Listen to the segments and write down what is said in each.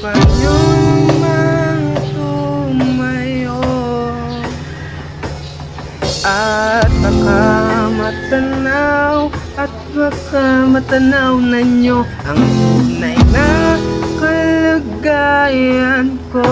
kayo mang tumayo at baka matanaw na nyo ang tunay na kalagayan ko.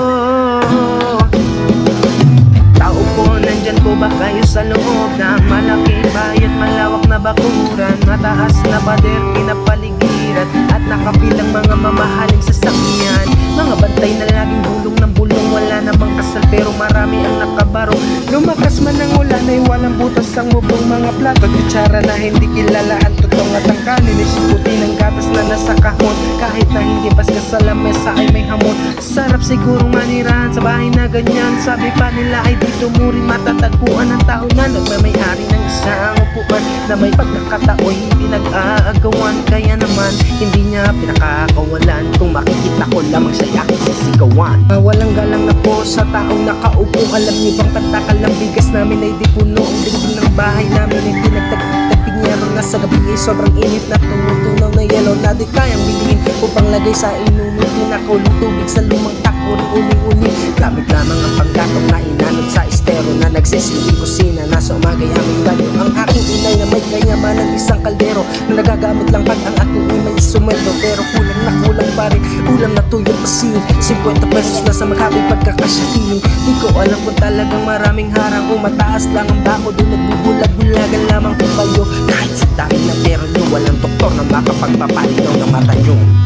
Tao po, nandyan po ba kayo sa loob na malaking bahay at malawak na bakuran, mataas na pader, pinapaligiran at nakapilang mga mamahaling sasakyan, mga bantay na laging bulong ng bulong, wala namang kasal pero marami ang nakabarong. Lumakas man ang ulan ay walang butas ang bubong, mga plato at kutsara na hindi kilala ang tutong at ang kanin, isiputi ng gatas na nasa kahon, kahit na hindi baskas sa lamesa ay may hamon. Sarap siguro manirahan sa bahay na ganyan, sabi pa nila ay dito mo rin matatagpuan ang tao na nagmamayari ng isang upuan na may pagkakatao'y hindi nag-aagawan, kaya naman hindi niya pinakakawalan kung makikita ko lamang siya'y aking sisigawan. Walang galang na po sa taong nakaupo, alam niyo bang pagtakalang bigas namin ay di puno, ang dingding ng bahay namin ay pinagtagpig niya na sa gabi ay sobrang init na tumutunaw na yelo na di kayang bilhin upang lagay sa inumin, pinakulong tubig sa lumang takuri uling-uling, gamit lamang ang panggatong na inanod sa estero na nagsisilbing kusina na sa umagay aming ganyo. Ang aking inay na may kanyaman ng isang kaldero na nagagamit lang pag ang aking imay sumweldo, pero kulang na kulang pa rin ulam na tuyo pasin, 50 pesos na sa maghabing pagkakasyahiling. Di ko alam kung talagang maraming harang o mataas lang ang bako doon nagbubulag-bulagan lamang po kayo, kahit sa dami na pero nyo walang doktor na makapagpapalinaw ng mata nyo.